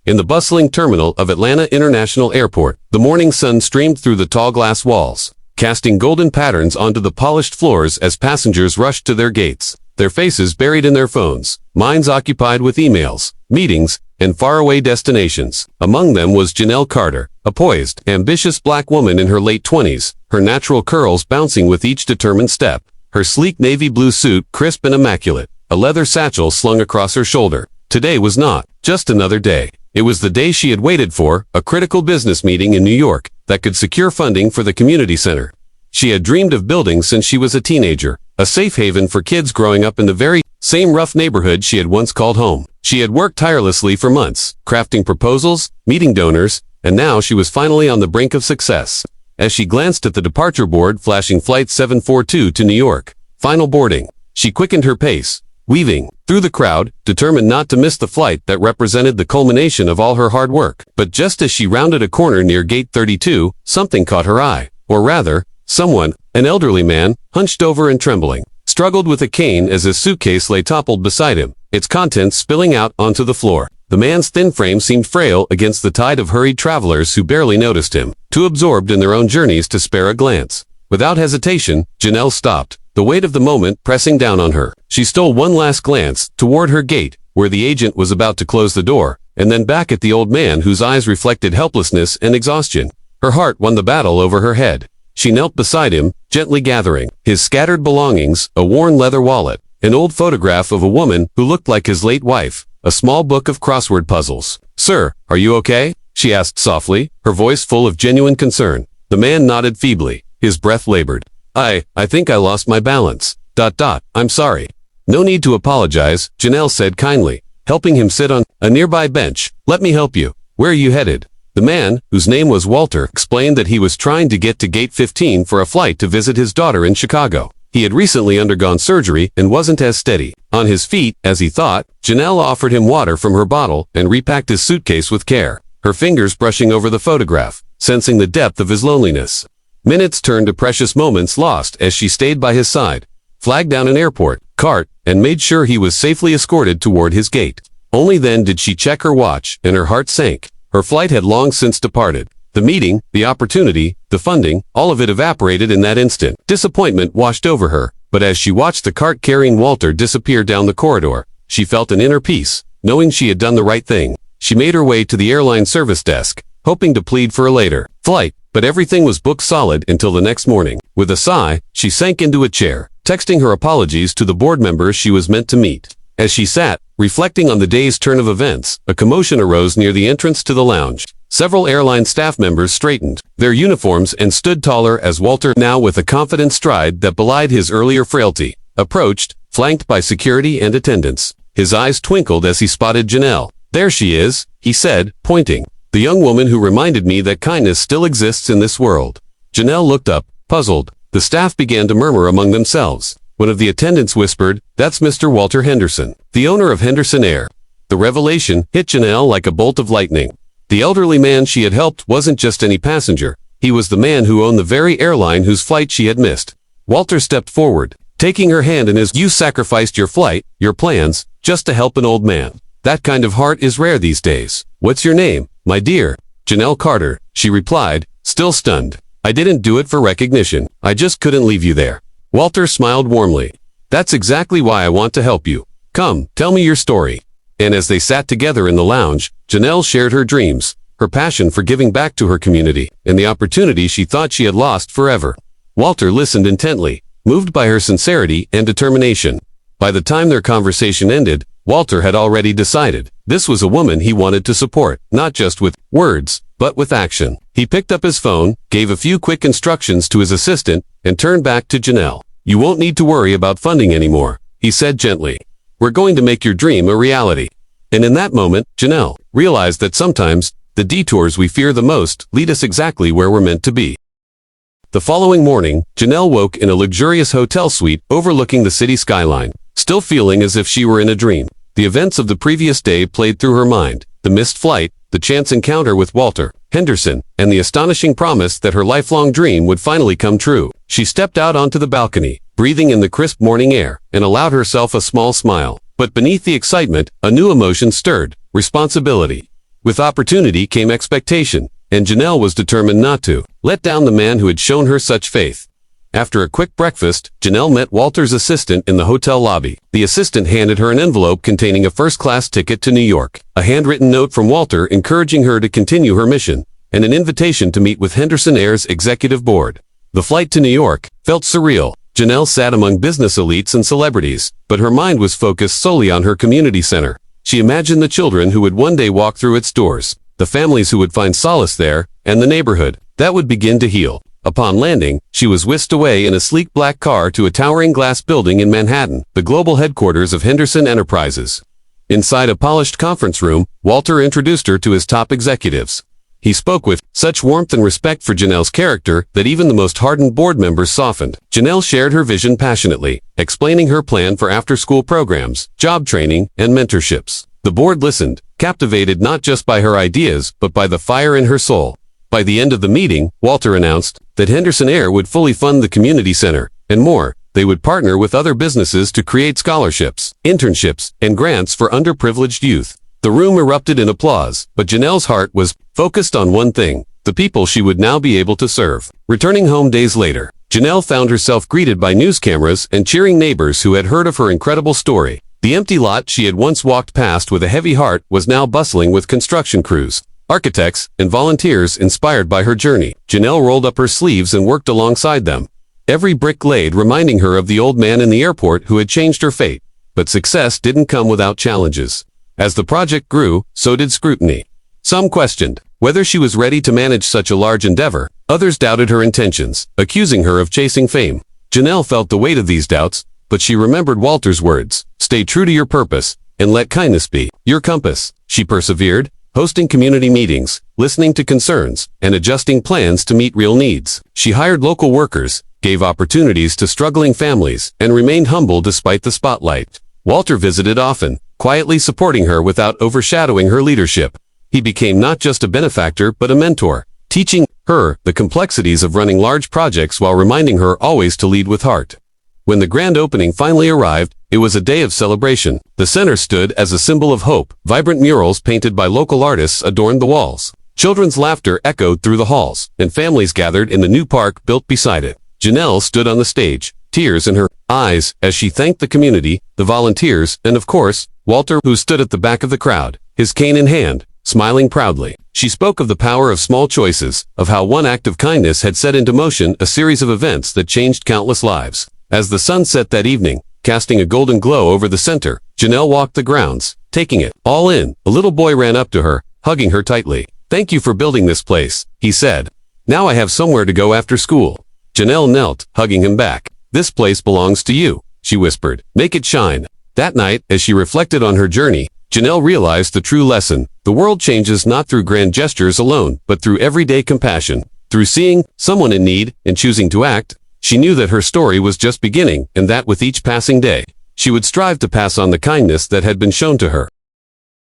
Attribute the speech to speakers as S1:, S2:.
S1: In the bustling terminal of Atlanta International Airport, the morning sun streamed through the tall glass walls, casting golden patterns onto the polished floors as passengers rushed to their gates, their faces buried in their phones, minds occupied with emails, meetings, and faraway destinations. Among them was Janelle Carter, a poised, ambitious black woman in her late 20s, her natural curls bouncing with each determined step, her sleek navy blue suit crisp and immaculate, a leather satchel slung across her shoulder. Today was not just another day. It was the day she had waited for, a critical business meeting in New York that could secure funding for the community center. She had dreamed of building since she was a teenager, a safe haven for kids growing up in the very same rough neighborhood she had once called home. She had worked tirelessly for months, crafting proposals, meeting donors, and now she was finally on the brink of success. As she glanced at the departure board flashing Flight 742 to New York, final boarding, she quickened her pace, weaving through the crowd, determined not to miss the flight that represented the culmination of all her hard work. But just as she rounded a corner near Gate 32, something caught her eye. Or rather, someone, an elderly man, hunched over and trembling, struggled with a cane as his suitcase lay toppled beside him, its contents spilling out onto the floor. The man's thin frame seemed frail against the tide of hurried travelers who barely noticed him, too absorbed in their own journeys to spare a glance. Without hesitation, Janelle stopped, the weight of the moment pressing down on her. She stole one last glance toward her gate, where the agent was about to close the door, and then back at the old man whose eyes reflected helplessness and exhaustion. Her heart won the battle over her head. She knelt beside him, gently gathering his scattered belongings, a worn leather wallet, an old photograph of a woman who looked like his late wife, a small book of crossword puzzles. "Sir, are you okay?" she asked softly, her voice full of genuine concern. The man nodded feebly, his breath labored. I think I lost my balance. I'm sorry." "No need to apologize," Janelle said kindly, helping him sit on a nearby bench. "Let me help you. Where are you headed?" The man, whose name was Walter, explained that he was trying to get to Gate 15 for a flight to visit his daughter in Chicago. He had recently undergone surgery and wasn't as steady on his feet as he thought. Janelle offered him water from her bottle and repacked his suitcase with care, her fingers brushing over the photograph, sensing the depth of his loneliness. Minutes turned to precious moments lost as she stayed by his side, flagged down an airport cart, and made sure he was safely escorted toward his gate. Only then did she check her watch, and her heart sank. Her flight had long since departed. The meeting, the opportunity, the funding, all of it evaporated in that instant. Disappointment washed over her, but as she watched the cart carrying Walter disappear down the corridor, she felt an inner peace, knowing she had done the right thing. She made her way to the airline service desk, hoping to plead for a later flight, but everything was booked solid until the next morning. With a sigh, she sank into a chair, texting her apologies to the board members she was meant to meet. As she sat, reflecting on the day's turn of events, a commotion arose near the entrance to the lounge. Several airline staff members straightened their uniforms and stood taller as Walter, now with a confident stride that belied his earlier frailty, approached, flanked by security and attendants. His eyes twinkled as he spotted Janelle. "There she is," he said, pointing. "The young woman who reminded me that kindness still exists in this world." Janelle looked up, puzzled. The staff began to murmur among themselves. One of the attendants whispered, "That's Mr. Walter Henderson, the owner of Henderson Air." The revelation hit Janelle like a bolt of lightning. The elderly man she had helped wasn't just any passenger. He was the man who owned the very airline whose flight she had missed. Walter stepped forward, taking her hand in his, "You sacrificed your flight, your plans, just to help an old man. That kind of heart is rare these days. What's your name, my dear?" "Janelle Carter," she replied, still stunned. "I didn't do it for recognition. I just couldn't leave you there." Walter smiled warmly. "That's exactly why I want to help you. Come, tell me your story." And as they sat together in the lounge, Janelle shared her dreams, her passion for giving back to her community, and the opportunity she thought she had lost forever. Walter listened intently, moved by her sincerity and determination. By the time their conversation ended, Walter had already decided. This was a woman he wanted to support, not just with words, but with action. He picked up his phone, gave a few quick instructions to his assistant, and turned back to Janelle. "You won't need to worry about funding anymore," he said gently. "We're going to make your dream a reality." And in that moment, Janelle realized that sometimes, the detours we fear the most lead us exactly where we're meant to be. The following morning, Janelle woke in a luxurious hotel suite overlooking the city skyline, still feeling as if she were in a dream. The events of the previous day played through her mind: the missed flight, the chance encounter with Walter Henderson, and the astonishing promise that her lifelong dream would finally come true. She stepped out onto the balcony, breathing in the crisp morning air, and allowed herself a small smile. But beneath the excitement, a new emotion stirred: responsibility. With opportunity came expectation, and Janelle was determined not to let down the man who had shown her such faith. After a quick breakfast, Janelle met Walter's assistant in the hotel lobby. The assistant handed her an envelope containing a first-class ticket to New York, a handwritten note from Walter encouraging her to continue her mission, and an invitation to meet with Henderson Air's executive board. The flight to New York felt surreal. Janelle sat among business elites and celebrities, but her mind was focused solely on her community center. She imagined the children who would one day walk through its doors, the families who would find solace there, and the neighborhood that would begin to heal. Upon landing, she was whisked away in a sleek black car to a towering glass building in Manhattan, the global headquarters of Henderson Enterprises. Inside a polished conference room, Walter introduced her to his top executives. He spoke with such warmth and respect for Janelle's character that even the most hardened board members softened. Janelle shared her vision passionately, explaining her plan for after-school programs, job training, and mentorships. The board listened, captivated not just by her ideas, but by the fire in her soul. By the end of the meeting, Walter announced that Henderson Air would fully fund the community center, and more. They would partner with other businesses to create scholarships, internships, and grants for underprivileged youth. The room erupted in applause, but Janelle's heart was focused on one thing: the people she would now be able to serve. Returning home days later, Janelle found herself greeted by news cameras and cheering neighbors who had heard of her incredible story. The empty lot she had once walked past with a heavy heart was now bustling with construction crews, architects, and volunteers inspired by her journey. Janelle rolled up her sleeves and worked alongside them, every brick laid reminding her of the old man in the airport who had changed her fate. But success didn't come without challenges. As the project grew, so did scrutiny. Some questioned whether she was ready to manage such a large endeavor. Others doubted her intentions, accusing her of chasing fame. Janelle felt the weight of these doubts, but she remembered Walter's words: "Stay true to your purpose, and let kindness be your compass." She persevered, hosting community meetings, listening to concerns, and adjusting plans to meet real needs. She hired local workers, gave opportunities to struggling families, and remained humble despite the spotlight. Walter visited often, quietly supporting her without overshadowing her leadership. He became not just a benefactor but a mentor, teaching her the complexities of running large projects while reminding her always to lead with heart. When the grand opening finally arrived, it was a day of celebration. The center stood as a symbol of hope. Vibrant murals painted by local artists adorned the walls. Children's laughter echoed through the halls, and families gathered in the new park built beside it. Janelle stood on the stage, tears in her eyes, as she thanked the community, the volunteers, and of course, Walter, who stood at the back of the crowd, his cane in hand, smiling proudly. She spoke of the power of small choices, of how one act of kindness had set into motion a series of events that changed countless lives. As the sun set that evening, casting a golden glow over the center, Janelle walked the grounds, taking it all in. A little boy ran up to her, hugging her tightly. "Thank you for building this place," he said. "Now I have somewhere to go after school." Janelle knelt, hugging him back. "This place belongs to you," she whispered. "Make it shine." That night, as she reflected on her journey, Janelle realized the true lesson: the world changes not through grand gestures alone, but through everyday compassion. Through seeing someone in need and choosing to act. She knew that her story was just beginning, and that with each passing day, she would strive to pass on the kindness that had been shown to her.